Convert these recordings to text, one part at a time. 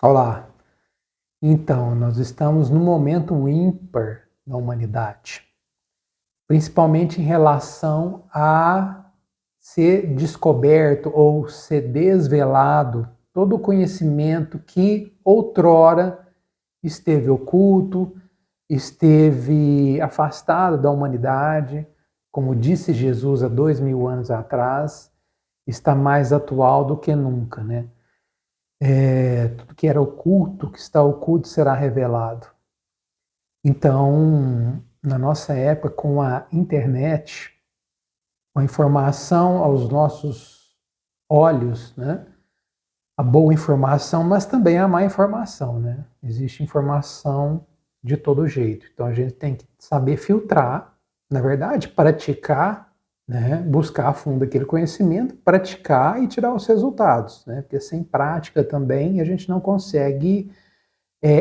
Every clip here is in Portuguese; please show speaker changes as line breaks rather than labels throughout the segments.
Olá, então nós estamos num momento ímpar na humanidade, principalmente em relação a ser descoberto ou ser desvelado todo o conhecimento que outrora esteve oculto, esteve afastado da humanidade, como disse Jesus há 2000 anos atrás, está mais atual do que nunca, né? Tudo que era oculto, que está oculto, será revelado. Então, na nossa época, com a internet, com a informação aos nossos olhos, né? A boa informação, mas também a má informação, né? Existe informação de todo jeito. Então a gente tem que saber filtrar, na verdade, praticar, né? Buscar a fundo aquele conhecimento, praticar e tirar os resultados, né? Porque sem prática também a gente não consegue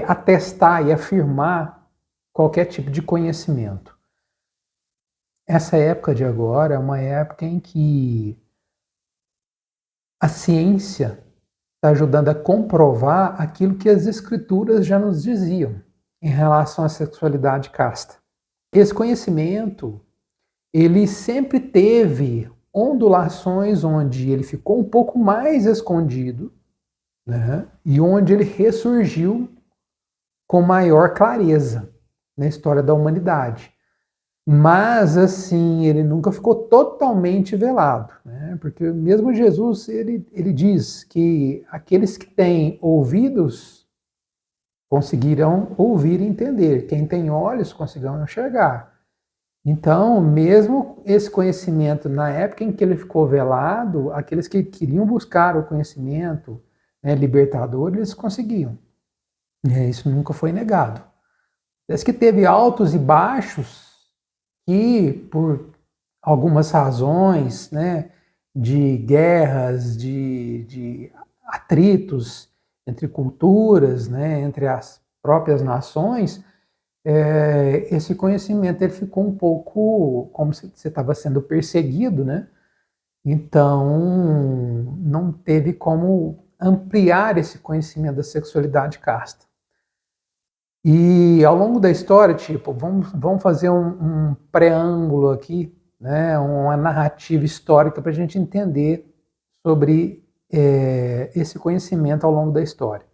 atestar e afirmar qualquer tipo de conhecimento. Essa época de agora é uma época em que a ciência está ajudando a comprovar aquilo que as escrituras já nos diziam em relação à sexualidade casta. Esse conhecimento, ele sempre teve ondulações onde ele ficou um pouco mais escondido, né? E onde ele ressurgiu com maior clareza na história da humanidade. Mas, assim, ele nunca ficou totalmente velado, né? Porque mesmo Jesus, ele diz que aqueles que têm ouvidos conseguirão ouvir e entender, quem tem olhos conseguirão enxergar. Então, mesmo esse conhecimento, na época em que ele ficou velado, aqueles que queriam buscar o conhecimento, né, libertador, eles conseguiam. Isso nunca foi negado. Parece que teve altos e baixos que, por algumas razões, né, de guerras, de atritos entre culturas, né, entre as próprias nações, esse conhecimento ele ficou um pouco como se você estava sendo perseguido, né? Então não teve como ampliar esse conhecimento da sexualidade casta. E ao longo da história, tipo, vamos fazer um preâmbulo aqui, né, uma narrativa histórica para a gente entender sobre esse conhecimento ao longo da história.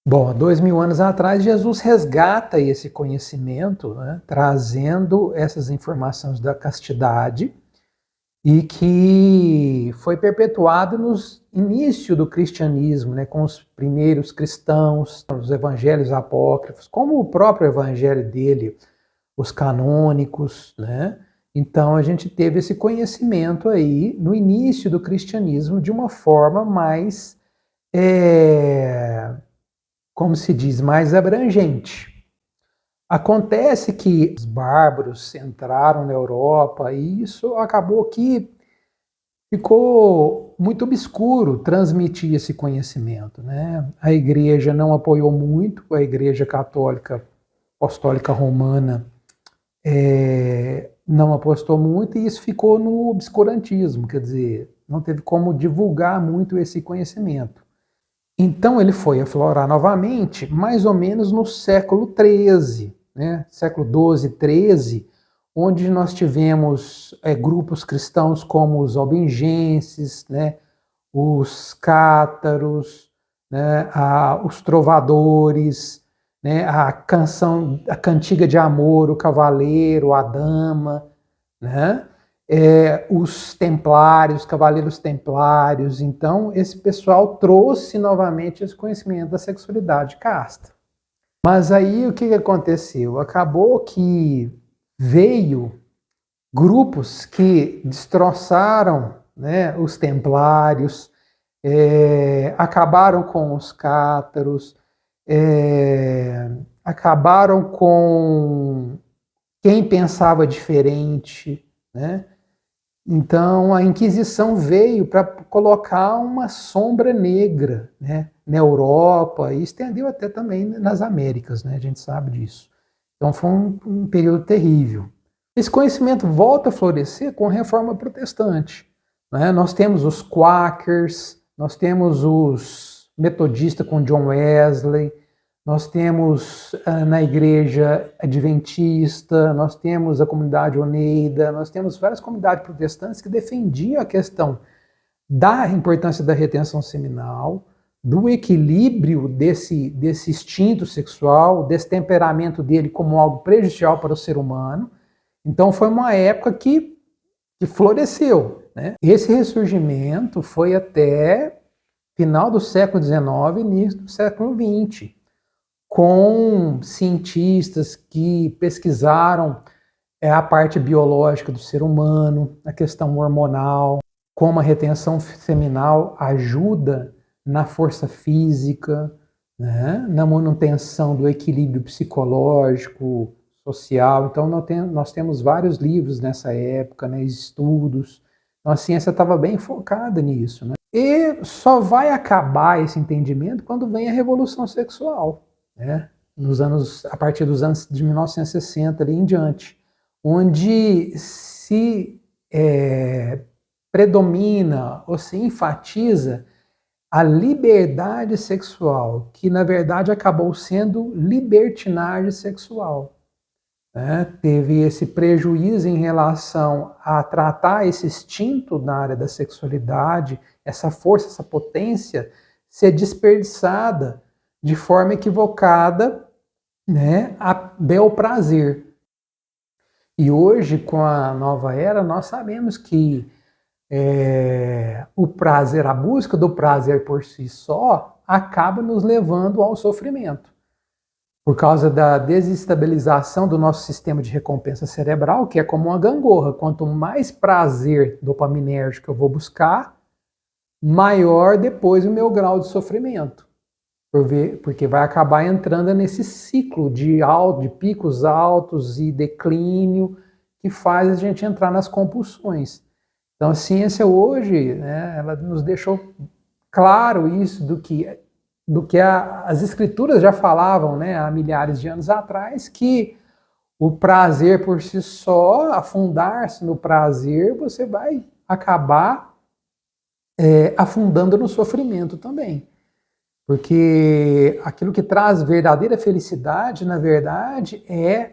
Bom, 2000 anos atrás, Jesus resgata esse conhecimento, né, trazendo essas informações da castidade e que foi perpetuado nos início do cristianismo, né, com os primeiros cristãos, os evangelhos apócrifos, como o próprio evangelho dele, os canônicos, né? Então a gente teve esse conhecimento aí no início do cristianismo de uma forma mais, como se diz, mais abrangente. Acontece que os bárbaros entraram na Europa e isso acabou que ficou muito obscuro transmitir esse conhecimento, né? A igreja não apoiou muito, a igreja católica apostólica romana não apostou muito e isso ficou no obscurantismo, quer dizer, não teve como divulgar muito esse conhecimento. Então ele foi aflorar novamente mais ou menos no século XIII, né? Século XII, XIII, onde nós tivemos grupos cristãos como os albigenses, né? Os cátaros, né? Os trovadores, né? A cantiga de amor, o cavaleiro, a dama, né? Os templários, cavaleiros templários. Então, esse pessoal trouxe novamente esse conhecimento da sexualidade casta. Mas aí o que aconteceu? Acabou que veio grupos que destroçaram, né, os templários, acabaram com os cátaros, acabaram com quem pensava diferente, né? Então a Inquisição veio para colocar uma sombra negra, né, na Europa e estendeu até também nas Américas, né? A gente sabe disso. Então foi um período terrível. Esse conhecimento volta a florescer com a Reforma Protestante, né? Nós temos os Quakers, nós temos os metodista com John Wesley, nós temos na igreja adventista, nós temos a comunidade Oneida, nós temos várias comunidades protestantes que defendiam a questão da importância da retenção seminal, do equilíbrio desse instinto sexual, desse temperamento dele como algo prejudicial para o ser humano. Então foi uma época que floresceu, né? Esse ressurgimento foi até final do século XIX, início do século XX, com cientistas que pesquisaram a parte biológica do ser humano, a questão hormonal, como a retenção seminal ajuda na força física, né, na manutenção do equilíbrio psicológico, social. Então nós temos vários livros nessa época, né, estudos. Então a ciência estava bem focada nisso, né? E só vai acabar esse entendimento quando vem a revolução sexual, né? A partir dos anos de 1960 ali em diante, onde se predomina ou se enfatiza a liberdade sexual, que na verdade acabou sendo libertinagem sexual. Teve esse prejuízo em relação a tratar esse instinto na área da sexualidade, essa força, essa potência, ser desperdiçada de forma equivocada, né, a bel prazer. E hoje, com a nova era, nós sabemos que o prazer, a busca do prazer por si só, acaba nos levando ao sofrimento. Por causa da desestabilização do nosso sistema de recompensa cerebral, que é como uma gangorra. Quanto mais prazer dopaminérgico eu vou buscar, maior depois o meu grau de sofrimento. Porque vai acabar entrando nesse ciclo de picos altos e declínio que faz a gente entrar nas compulsões. Então a ciência hoje, né, ela nos deixou claro isso do que as escrituras já falavam, né, há milhares de anos atrás, que o prazer por si só, afundar-se no prazer, você vai acabar afundando no sofrimento também. Porque aquilo que traz verdadeira felicidade, na verdade, é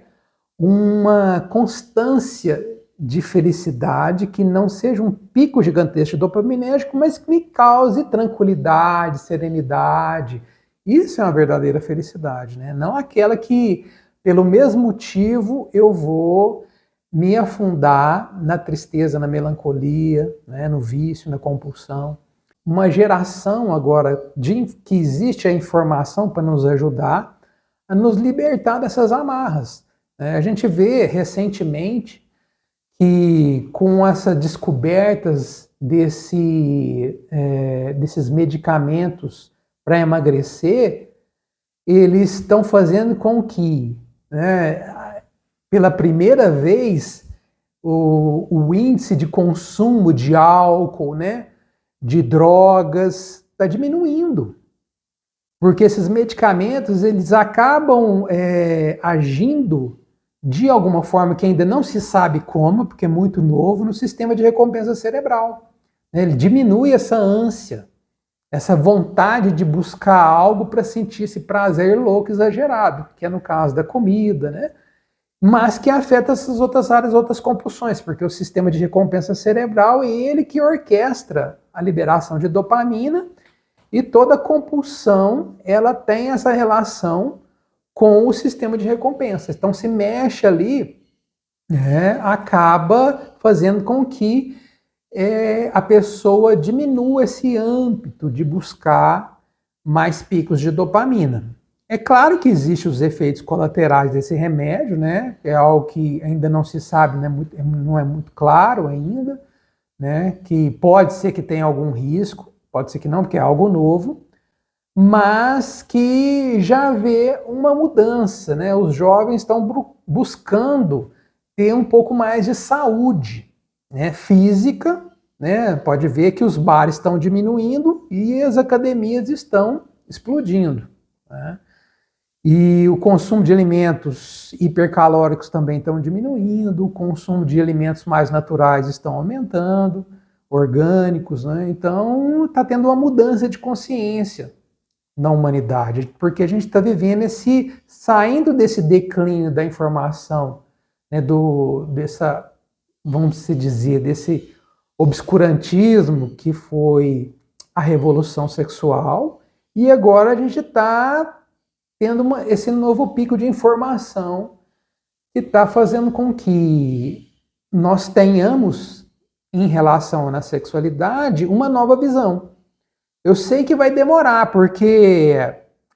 uma constância de felicidade que não seja um pico gigantesco de dopaminérgico, mas que me cause tranquilidade, serenidade. Isso é uma verdadeira felicidade, né? Não aquela que, pelo mesmo motivo, eu vou me afundar na tristeza, na melancolia, né? No vício, na compulsão. Uma geração agora que existe a informação para nos ajudar a nos libertar dessas amarras. A gente vê recentemente que com essas descobertas desses medicamentos para emagrecer, eles estão fazendo com que, né, pela primeira vez, o índice de consumo de álcool, né, de drogas, está diminuindo. Porque esses medicamentos eles acabam agindo de alguma forma que ainda não se sabe como, porque é muito novo, no sistema de recompensa cerebral. Ele diminui essa ânsia, essa vontade de buscar algo para sentir esse prazer louco exagerado, que é no caso da comida, né? Mas que afeta essas outras áreas, outras compulsões, porque o sistema de recompensa cerebral é ele que orquestra a liberação de dopamina, e toda compulsão ela tem essa relação com o sistema de recompensa. Então, se mexe ali, acaba fazendo com que a pessoa diminua esse ímpeto de buscar mais picos de dopamina. É claro que existem os efeitos colaterais desse remédio, né? É algo que ainda não se sabe, né? Não é muito claro ainda, né? Que pode ser que tenha algum risco, pode ser que não, porque é algo novo, mas que já vê uma mudança, né? Os jovens estão buscando ter um pouco mais de saúde, né, física, né? Pode ver que os bares estão diminuindo e as academias estão explodindo, né? E o consumo de alimentos hipercalóricos também estão diminuindo, o consumo de alimentos mais naturais estão aumentando, orgânicos, né? Então está tendo uma mudança de consciência, na humanidade, porque a gente está vivendo saindo desse declínio da informação, né, vamos se dizer, desse obscurantismo que foi a revolução sexual, e agora a gente está tendo esse novo pico de informação que está fazendo com que nós tenhamos, em relação à sexualidade, uma nova visão. Eu sei que vai demorar, porque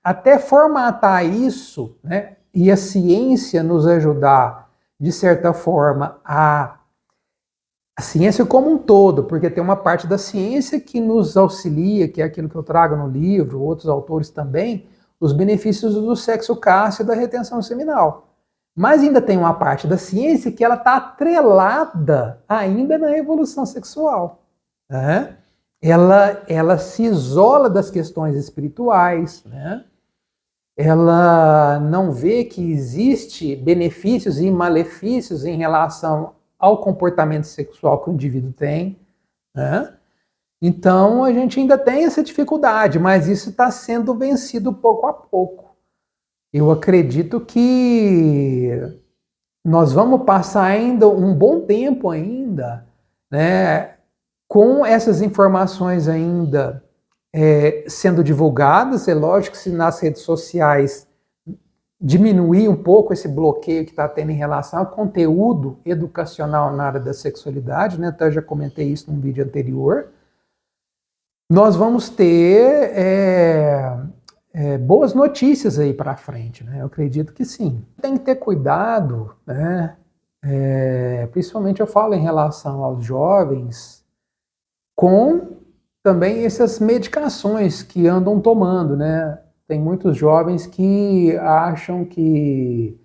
até formatar isso, né, e a ciência nos ajudar, de certa forma, a ciência como um todo, porque tem uma parte da ciência que nos auxilia, que é aquilo que eu trago no livro, outros autores também, os benefícios do sexo casto e da retenção seminal. Mas ainda tem uma parte da ciência que ela está atrelada ainda na evolução sexual. Né? Ela se isola das questões espirituais, né? Ela não vê que existe benefícios e malefícios em relação ao comportamento sexual que o indivíduo tem, né? Então a gente ainda tem essa dificuldade, mas isso está sendo vencido pouco a pouco. Eu acredito que nós vamos passar ainda um bom tempo ainda, né, com essas informações ainda sendo divulgadas. É lógico que se nas redes sociais diminuir um pouco esse bloqueio que está tendo em relação ao conteúdo educacional na área da sexualidade, né? Até já comentei isso num vídeo anterior. Nós vamos ter boas notícias aí para frente, né? Eu acredito que sim. Tem que ter cuidado, né? Principalmente eu falo em relação aos jovens, com também essas medicações que andam tomando, né? Tem muitos jovens que acham que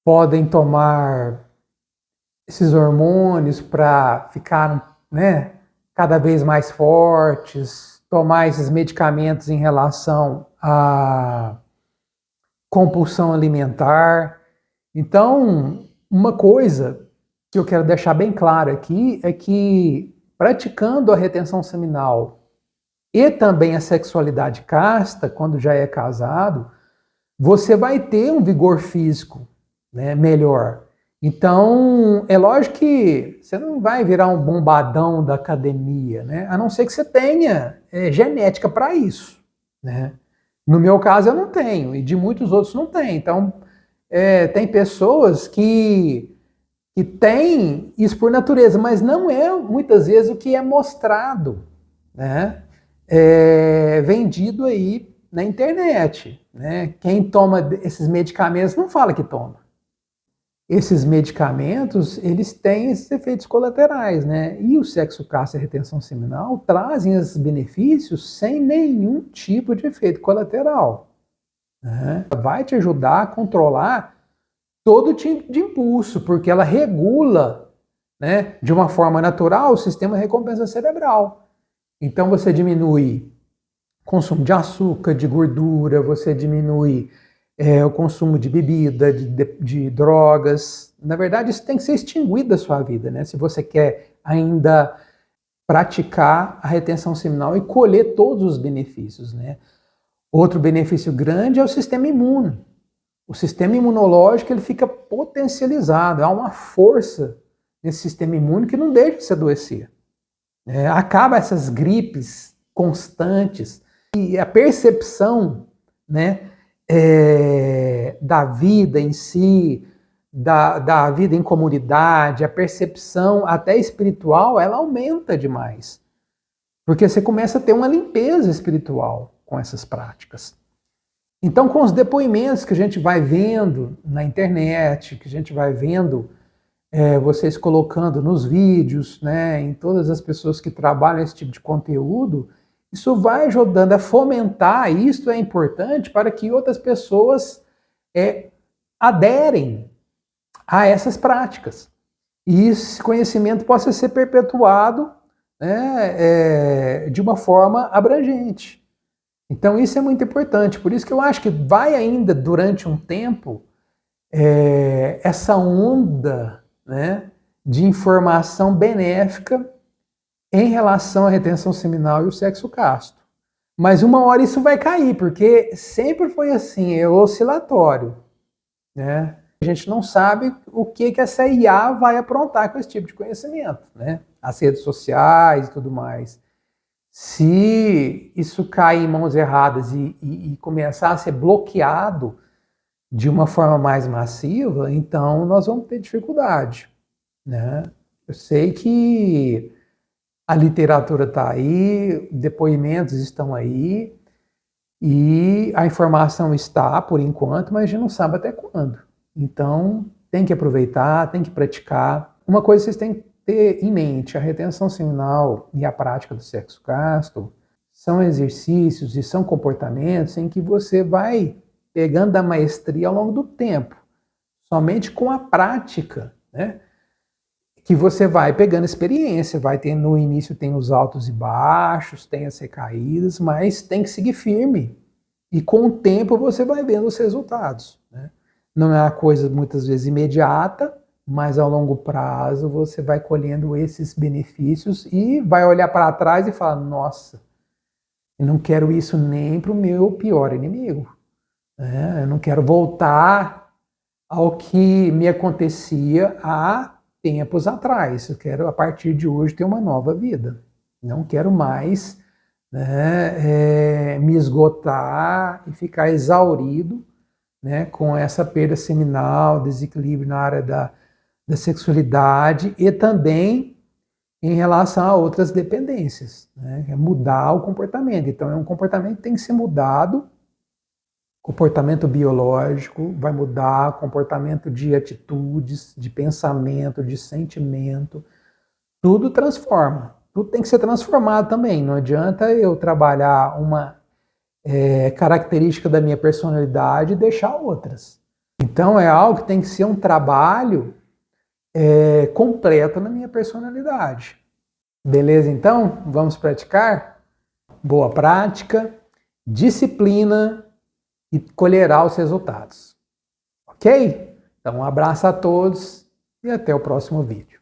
podem tomar esses hormônios para ficar, né, cada vez mais fortes, tomar esses medicamentos em relação à compulsão alimentar. Então, uma coisa que eu quero deixar bem claro aqui é que, praticando a retenção seminal e também a sexualidade casta, quando já é casado, você vai ter um vigor físico, né, melhor. Então, é lógico que você não vai virar um bombadão da academia, né? A não ser que você tenha genética para isso, né? No meu caso, eu não tenho, e de muitos outros não tem. Então, tem pessoas que têm isso por natureza, mas não é muitas vezes o que é mostrado, né? Vendido aí na internet, né? Quem toma esses medicamentos não fala que toma. Esses medicamentos, eles têm esses efeitos colaterais, né? E o sexo casto e a retenção seminal trazem esses benefícios sem nenhum tipo de efeito colateral, né? Vai te ajudar a controlar todo tipo de impulso, porque ela regula, né, de uma forma natural o sistema de recompensa cerebral. Então você diminui o consumo de açúcar, de gordura, você diminui o consumo de bebida, de drogas. Na verdade, isso tem que ser extinguido da sua vida, né? Se você quer ainda praticar a retenção seminal e colher todos os benefícios, né? Outro benefício grande é o sistema imune. O sistema imunológico ele fica potencializado, há uma força nesse sistema imune que não deixa de se adoecer. Acaba essas gripes constantes e a percepção, né, da vida em si, da vida em comunidade, a percepção até espiritual, ela aumenta demais. Porque você começa a ter uma limpeza espiritual com essas práticas. Então, com os depoimentos que a gente vai vendo na internet, que a gente vai vendo vocês colocando nos vídeos, né, em todas as pessoas que trabalham esse tipo de conteúdo, isso vai ajudando a fomentar, e isso é importante para que outras pessoas aderem a essas práticas. E esse conhecimento possa ser perpetuado, né, de uma forma abrangente. Então isso é muito importante, por isso que eu acho que vai ainda durante um tempo essa onda, né, de informação benéfica em relação à retenção seminal e o sexo casto. Mas uma hora isso vai cair, porque sempre foi assim, é oscilatório, né? A gente não sabe o que essa IA vai aprontar com esse tipo de conhecimento, né? As redes sociais e tudo mais. Se isso cair em mãos erradas e começar a ser bloqueado de uma forma mais massiva, então nós vamos ter dificuldade, né? Eu sei que a literatura está aí, depoimentos estão aí, e a informação está, por enquanto, mas a gente não sabe até quando. Então, tem que aproveitar, tem que praticar. Uma coisa vocês têm que ter em mente, a retenção seminal e a prática do sexo casto são exercícios e são comportamentos em que você vai pegando a maestria ao longo do tempo. Somente com a prática, né? Que você vai pegando experiência, vai ter no início tem os altos e baixos, tem as recaídas, mas tem que seguir firme. E com o tempo você vai vendo os resultados, né? Não é uma coisa muitas vezes imediata, mas ao longo prazo você vai colhendo esses benefícios e vai olhar para trás e falar: nossa, eu não quero isso nem para o meu pior inimigo, né? Eu não quero voltar ao que me acontecia há tempos atrás. Eu quero, a partir de hoje, ter uma nova vida. Não quero mais, né, me esgotar e ficar exaurido, né, com essa perda seminal, desequilíbrio na área da sexualidade e também em relação a outras dependências, né? É mudar o comportamento. Então, é um comportamento que tem que ser mudado. Comportamento biológico vai mudar, comportamento de atitudes, de pensamento, de sentimento, tudo transforma. Tudo tem que ser transformado também. Não adianta eu trabalhar uma característica da minha personalidade e deixar outras. Então é algo que tem que ser um trabalho completo na minha personalidade. Beleza? Então, vamos praticar? Boa prática, disciplina e colherá os resultados. Ok? Então, um abraço a todos e até o próximo vídeo.